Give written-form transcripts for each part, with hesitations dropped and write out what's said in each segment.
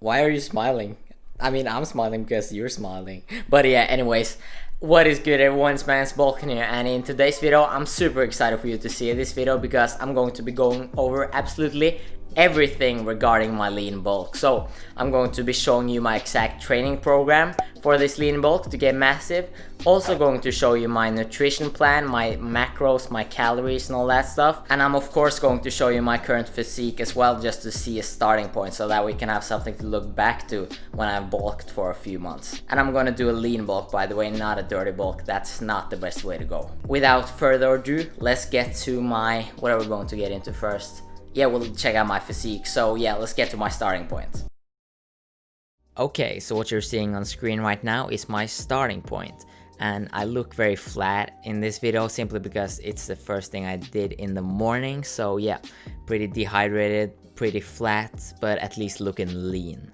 Why are you smiling? I mean, I'm smiling because you're smiling. But yeah, anyways, what is good everyone? It's Magnus Bulkan here, and in today's video, I'm super excited for you to see this video because I'm going to be going over absolutely everything regarding my lean bulk. So I'm going to be showing you my exact training program for this lean bulk to get massive. Also going to show you my nutrition plan, my macros, my calories and all that stuff. And I'm of course going to show you my current physique as well, just to see a starting point so that we can have something to look back to when I've bulked for a few months. And I'm gonna do a lean bulk, by the way, not a dirty bulk. That's not the best way to go. Without further ado, let's get to what are we going to get into first? Yeah, we'll check out my physique. So yeah, let's get to my starting point. Okay, so what you're seeing on screen right now is my starting point. And I look very flat in this video simply because it's the first thing I did in the morning. So yeah, pretty dehydrated, pretty flat, but at least looking lean.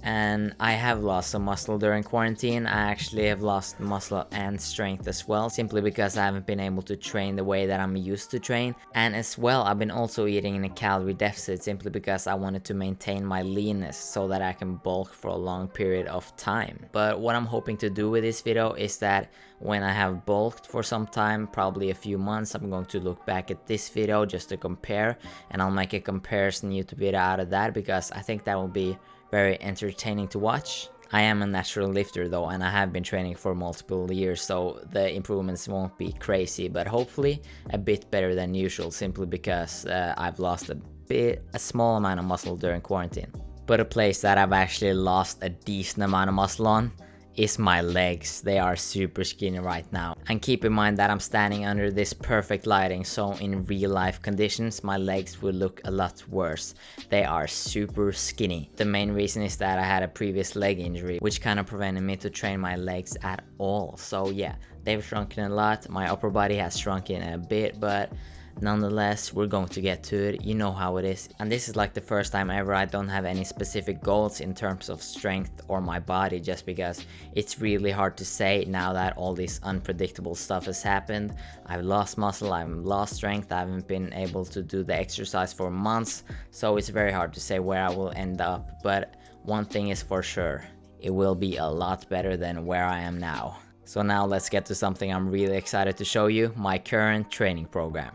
And I have lost some muscle during quarantine. I actually have lost muscle and strength as well, simply because I haven't been able to train the way that I'm used to train. And as well, I've been also eating in a calorie deficit simply because I wanted to maintain my leanness so that I can bulk for a long period of time. But what I'm hoping to do with this video is that when I have bulked for some time, probably a few months, I'm going to look back at this video just to compare, and I'll make a comparison YouTube video out of that because I think that will be very entertaining to watch. I am a natural lifter though, and I have been training for multiple years, so the improvements won't be crazy, but hopefully a bit better than usual, simply because I've lost a small amount of muscle during quarantine. But a place that I've actually lost a decent amount of muscle on is my legs. They are super skinny right now. And keep in mind that I'm standing under this perfect lighting, so in real life conditions my legs will look a lot worse. They are super skinny. The main reason is that I had a previous leg injury which kind of prevented me to train my legs at all. So yeah, they've shrunken a lot. My upper body has shrunken a bit, but nonetheless, we're going to get to it. You know how it is. And this is like the first time ever I don't have any specific goals in terms of strength or my body, just because it's really hard to say now that all this unpredictable stuff has happened. I've lost muscle, I've lost strength, I haven't been able to do the exercise for months, so it's very hard to say where I will end up. But one thing is for sure, it will be a lot better than where I am now. So now let's get to something I'm really excited to show you, my current training program.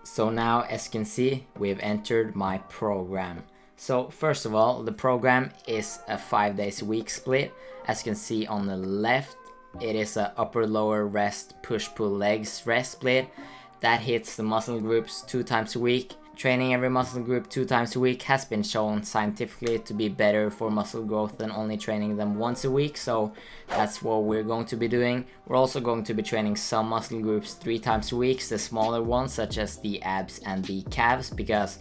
So now, as you can see, we've entered my program. So first of all, the program is a 5 days a week split. As you can see on the left, it is a upper lower rest push pull legs rest split that hits the muscle groups 2 times a week. Training every muscle group 2 times a week has been shown scientifically to be better for muscle growth than only training them once a week, so that's what we're going to be doing. We're also going to be training some muscle groups 3 times a week, the smaller ones such as the abs and the calves, because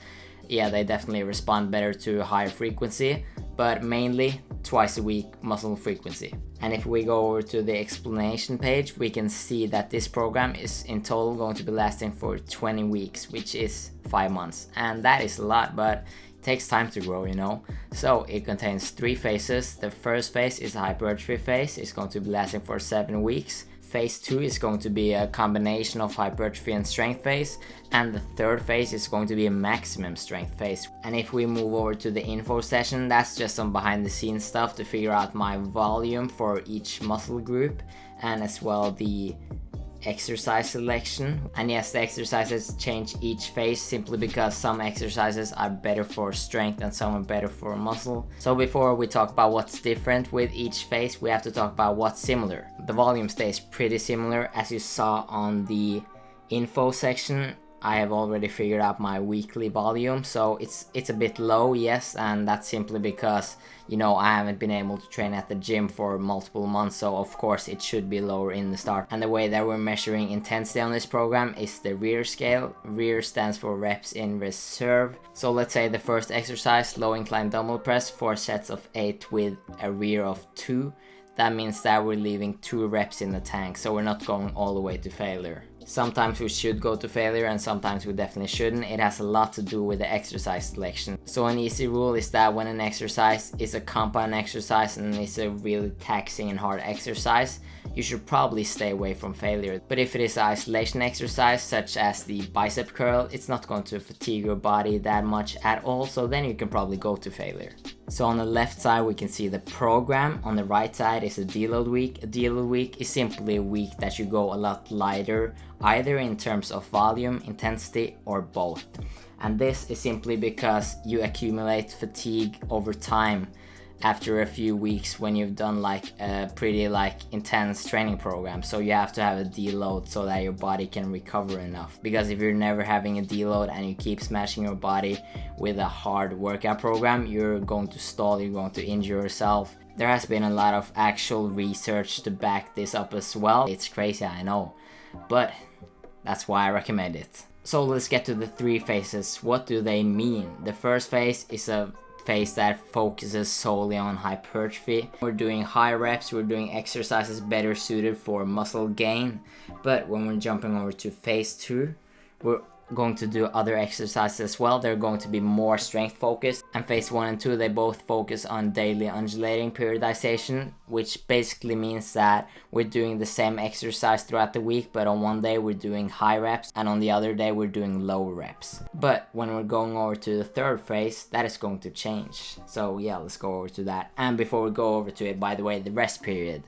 yeah, they definitely respond better to higher frequency, but mainly twice a week muscle frequency. And if we go over to the explanation page, we can see that this program is in total going to be lasting for 20 weeks, which is 5 months. And that is a lot, but it takes time to grow, you know. So it contains 3 phases. The first phase is a hypertrophy phase. It's going to be lasting for 7 weeks. Phase 2 is going to be a combination of hypertrophy and strength phase, and the third phase is going to be a maximum strength phase. And if we move over to the info session, that's just some behind the scenes stuff to figure out my volume for each muscle group, and as well the exercise selection. And yes, the exercises change each phase simply because some exercises are better for strength and some are better for muscle. So before we talk about what's different with each phase, we have to talk about what's similar. The volume stays pretty similar, as you saw on the info section. I have already figured out my weekly volume, so it's a bit low, yes, and that's simply because, you know, I haven't been able to train at the gym for multiple months, so of course it should be lower in the start. And the way that we're measuring intensity on this program is the RER scale. RER stands for reps in reserve. So let's say the first exercise, low incline dumbbell press, 4 sets of 8 with a RER of 2. That means that we're leaving 2 reps in the tank, so we're not going all the way to failure. Sometimes we should go to failure and sometimes we definitely shouldn't. It has a lot to do with the exercise selection. So an easy rule is that when an exercise is a compound exercise and it's a really taxing and hard exercise, you should probably stay away from failure. But if it is an isolation exercise such as the bicep curl, it's not going to fatigue your body that much at all, so then you can probably go to failure. So on the left side we can see the program, on the right side is a deload week. A deload week is simply a week that you go a lot lighter, either in terms of volume, intensity, or both. And this is simply because you accumulate fatigue over time after a few weeks when you've done like a pretty intense training program. So you have to have a deload so that your body can recover enough, because if you're never having a deload and you keep smashing your body with a hard workout program, you're going to stall, you're going to injure yourself. There has been a lot of actual research to back this up as well. It's crazy, I know, but that's why I recommend it. So let's get to the 3 phases. What do they mean? The first phase is a phase that focuses solely on hypertrophy. We're doing high reps, we're doing exercises better suited for muscle gain. But when we're jumping over to phase 2, we're going to do other exercises as well. They're going to be more strength focused. And phase 1 and 2, they both focus on daily undulating periodization, which basically means that we're doing the same exercise throughout the week, but on one day we're doing high reps and on the other day we're doing low reps. But when we're going over to the third phase, that is going to change. So yeah, let's go over to that. And before we go over to it, by the way, the rest period.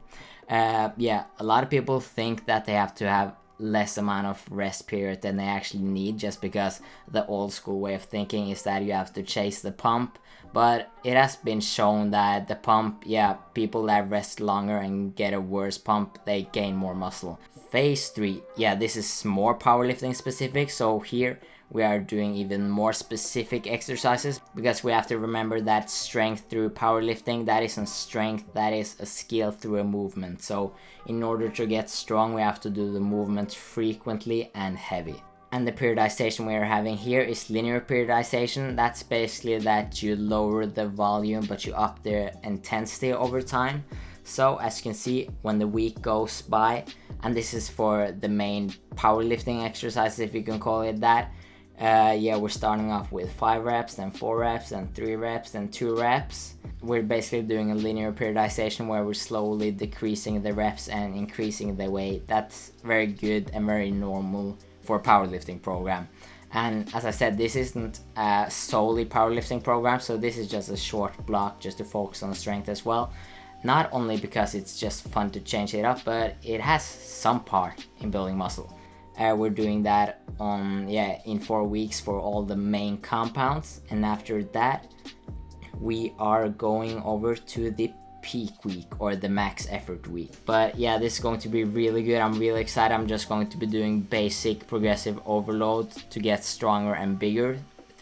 A lot of people think that they have to have less amount of rest period than they actually need, just because the old school way of thinking is that you have to chase the pump. But it has been shown that the pump, people that rest longer and get a worse pump, they gain more muscle. Phase 3, this is more powerlifting specific, so here we are doing even more specific exercises, because we have to remember that strength through powerlifting, that isn't strength, that is a skill through a movement. So in order to get strong, we have to do the movement frequently and heavy. And the periodization we are having here is linear periodization. That's basically that you lower the volume but you up the intensity over time. So as you can see, when the week goes by, and this is for the main powerlifting exercises, if you can call it that, we're starting off with 5 reps, then 4 reps, then 3 reps, then 2 reps. We're basically doing a linear periodization where we're slowly decreasing the reps and increasing the weight. That's very good and very normal for a powerlifting program. And as I said, this isn't a solely powerlifting program, so this is just a short block just to focus on strength as well. Not only because it's just fun to change it up, but it has some part in building muscle. We're doing that in 4 weeks for all the main compounds, and after that we are going over to the peak week or the max effort week. But this is going to be really good. I'm really excited. I'm just going to be doing basic progressive overload to get stronger and bigger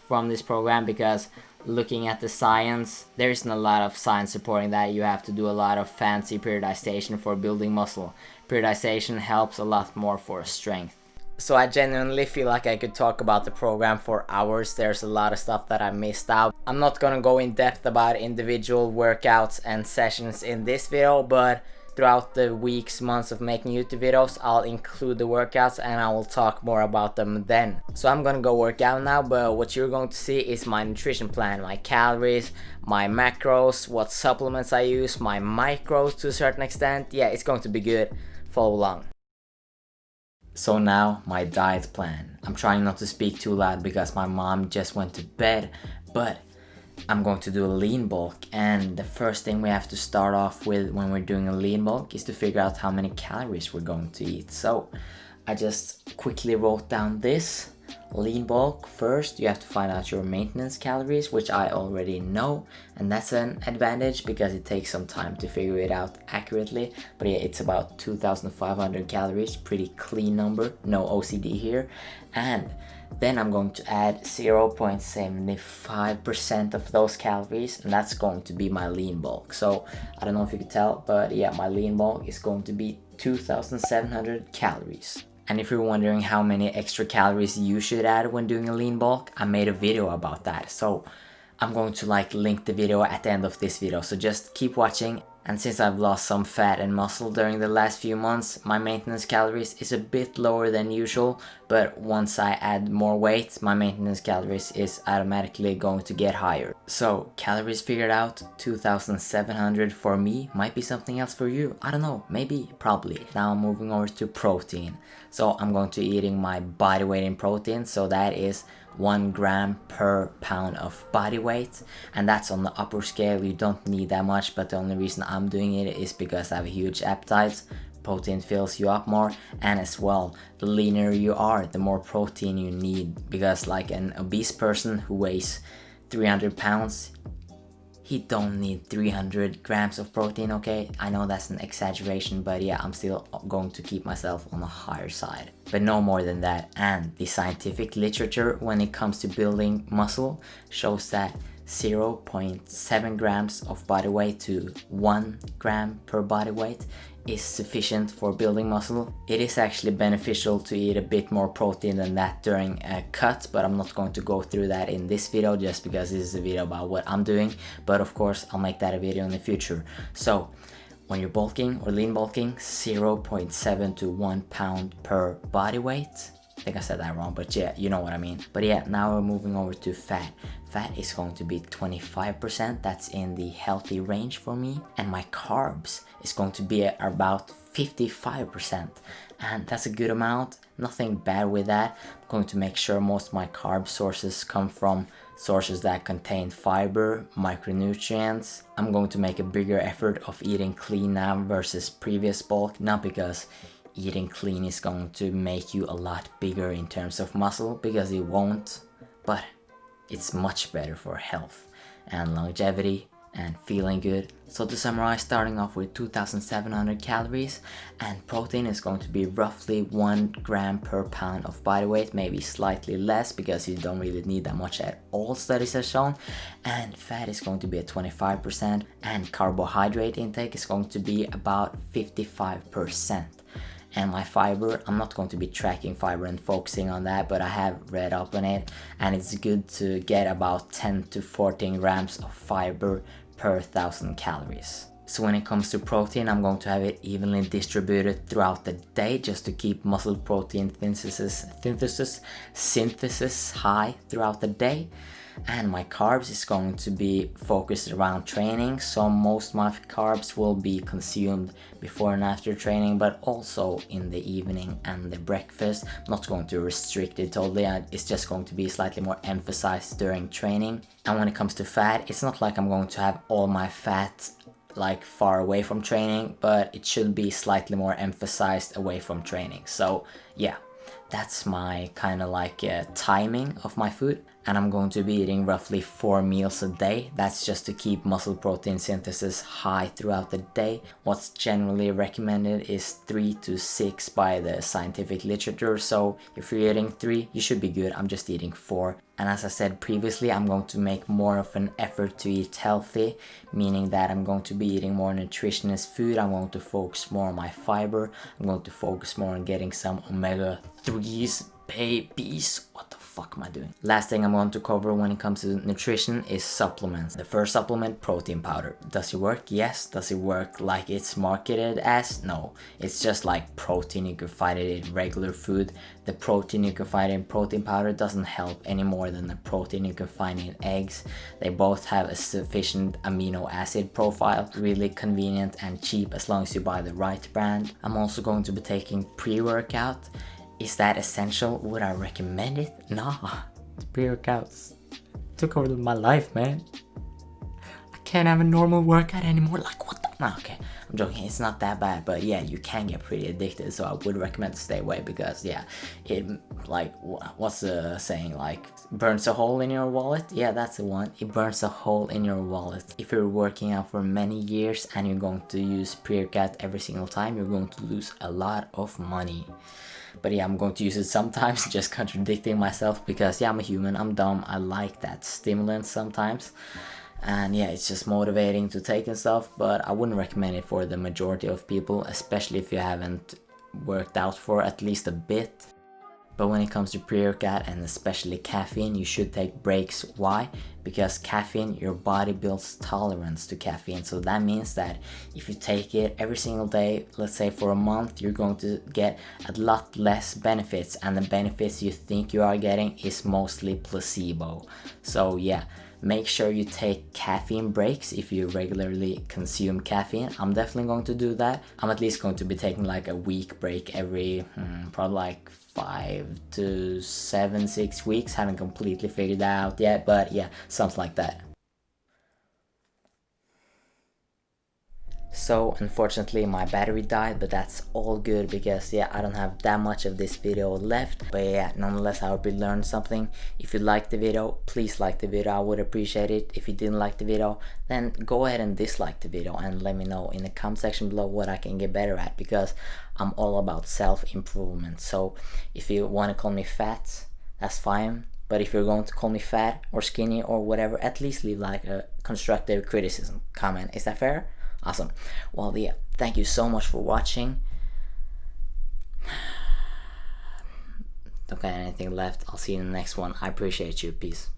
from this program, because looking at the science, there isn't a lot of science supporting that you have to do a lot of fancy periodization for building muscle. Periodization helps a lot more for strength. So I genuinely feel like I could talk about the program for hours. There's a lot of stuff that I missed out. I'm not gonna go in depth about individual workouts and sessions in this video, but throughout the weeks, months of making YouTube videos, I'll include the workouts and I will talk more about them then. So I'm gonna go work out now, but what you're going to see is my nutrition plan, my calories, my macros, what supplements I use, my micros to a certain extent. It's going to be good. Follow along. So now, my diet plan. I'm trying not to speak too loud because my mom just went to bed, but I'm going to do a lean bulk, and the first thing we have to start off with when we're doing a lean bulk is to figure out how many calories we're going to eat. So I just quickly wrote down this. Lean bulk, first you have to find out your maintenance calories, which I already know, and that's an advantage because it takes some time to figure it out accurately. But it's about 2,500 calories, pretty clean number, no OCD here. And then I'm going to add 0.75% of those calories, and that's going to be my lean bulk. So I don't know if you could tell, but my lean bulk is going to be 2,700 calories. And if you're wondering how many extra calories you should add when doing a lean bulk, I made a video about that. So I'm going to link the video at the end of this video. So just keep watching. And since I've lost some fat and muscle during the last few months, my maintenance calories is a bit lower than usual, but once I add more weight, my maintenance calories is automatically going to get higher. So calories figured out, 2700 for me, might be something else for you, I don't know, maybe, probably. Now I'm moving over to protein. So I'm going to eating my body weight in protein, so that is 1 gram per pound of body weight, and that's on the upper scale. You don't need that much, but the only reason I'm doing it is because I have a huge appetite. Protein fills you up more, and as well, the leaner you are, the more protein you need, because like an obese person who weighs 300 pounds, he don't need 300 grams of protein. Okay, I know that's an exaggeration, but yeah, I'm still going to keep myself on the higher side, but no more than that. And the scientific literature when it comes to building muscle shows that 0.7 grams of body weight to 1 gram per body weight is sufficient for building muscle. It is actually beneficial to eat a bit more protein than that during a cut, but I'm not going to go through that in this video just because this is a video about what I'm doing, but of course I'll make that a video in the future. So when you're bulking or lean bulking, 0.7 to 1 pound per body weight. I think I said that wrong, but yeah, you know what I mean. But yeah, now we're moving over to fat. Fat is going to be 25%, that's in the healthy range for me. And my carbs is going to be about 55%. And that's a good amount, nothing bad with that. I'm going to make sure most of my carb sources come from sources that contain fiber, micronutrients. I'm going to make a bigger effort of eating clean now versus previous bulk, not because eating clean is going to make you a lot bigger in terms of muscle, because it won't, but it's much better for health and longevity and feeling good. So to summarize, starting off with 2700 calories, and protein is going to be roughly 1 gram per pound of body weight, maybe slightly less because you don't really need that much at all, studies have shown. And fat is going to be at 25%, and carbohydrate intake is going to be about 55%. And my fiber, I'm not going to be tracking fiber and focusing on that, but I have read up on it, and it's good to get about 10 to 14 grams of fiber per 1000 calories. So when it comes to protein, I'm going to have it evenly distributed throughout the day just to keep muscle protein synthesis high throughout the day. And my carbs is going to be focused around training, so most of my carbs will be consumed before and after training, but also in the evening and the breakfast. I'm not going to restrict it totally, it's just going to be slightly more emphasized during training. And when it comes to fat, it's not like I'm going to have all my fat like far away from training, but it should be slightly more emphasized away from training. So yeah, that's my kind of like timing of my food. And I'm going to be eating roughly 4 meals a day. That's just to keep muscle protein synthesis high throughout the day. What's generally recommended is 3 to 6 by the scientific literature. So if you're eating 3, you should be good. I'm just eating 4. And as I said previously, I'm going to make more of an effort to eat healthy, meaning that I'm going to be eating more nutritious food. I'm going to focus more on my fiber. I'm going to focus more on getting some omega-3s, babies. What the fuck am I doing? Last thing I'm going to cover when it comes to nutrition is supplements. The first supplement, protein powder. Does it work? Yes. Does it work like it's marketed as? No. It's just like protein. You can find it in regular food. The protein you can find in protein powder doesn't help any more than the protein you can find in eggs. They both have a sufficient amino acid profile, really convenient and cheap as long as you buy the right brand. I'm also going to be taking pre-workout. Is that essential? Would I recommend it? Nah, pre-workouts took over my life, man. I can't have a normal workout anymore. Like, what the? Nah, okay, I'm joking. It's not that bad, but yeah, you can get pretty addicted. So I would recommend to stay away because yeah, it like what's the saying? Like burns a hole in your wallet. Yeah, that's the one. It burns a hole in your wallet. If you're working out for many years and you're going to use pre-workout every single time, you're going to lose a lot of money. But yeah, I'm going to use it sometimes, just contradicting myself because yeah, I'm a human, I'm dumb, I like that stimulant sometimes. And yeah, it's just motivating to take and stuff, but I wouldn't recommend it for the majority of people, especially if you haven't worked out for at least a bit. But when it comes to pre-workout and especially caffeine, you should take breaks. Why? Because caffeine, your body builds tolerance to caffeine. So that means that if you take it every single day, let's say for a month, you're going to get a lot less benefits, and the benefits you think you are getting is mostly placebo. So yeah, make sure you take caffeine breaks if you regularly consume caffeine. I'm definitely going to do that. I'm at least going to be taking like a week break every probably like 5 to 7, 6 weeks. Haven't completely figured that out yet, but yeah, something like that. So unfortunately my battery died, but that's all good because yeah, I don't have that much of this video left. But yeah, nonetheless, I hope you learned something. If you liked the video, please like the video, I would appreciate it. If you didn't like the video, then go ahead and dislike the video and let me know in the comment section below what I can get better at, because I'm all about self-improvement. So if you want to call me fat, that's fine. But if you're going to call me fat or skinny or whatever, at least leave like a constructive criticism comment. Is that fair? Awesome. Well, yeah, thank you so much for watching. Don't got anything left. I'll see you in the next one. I appreciate you. Peace.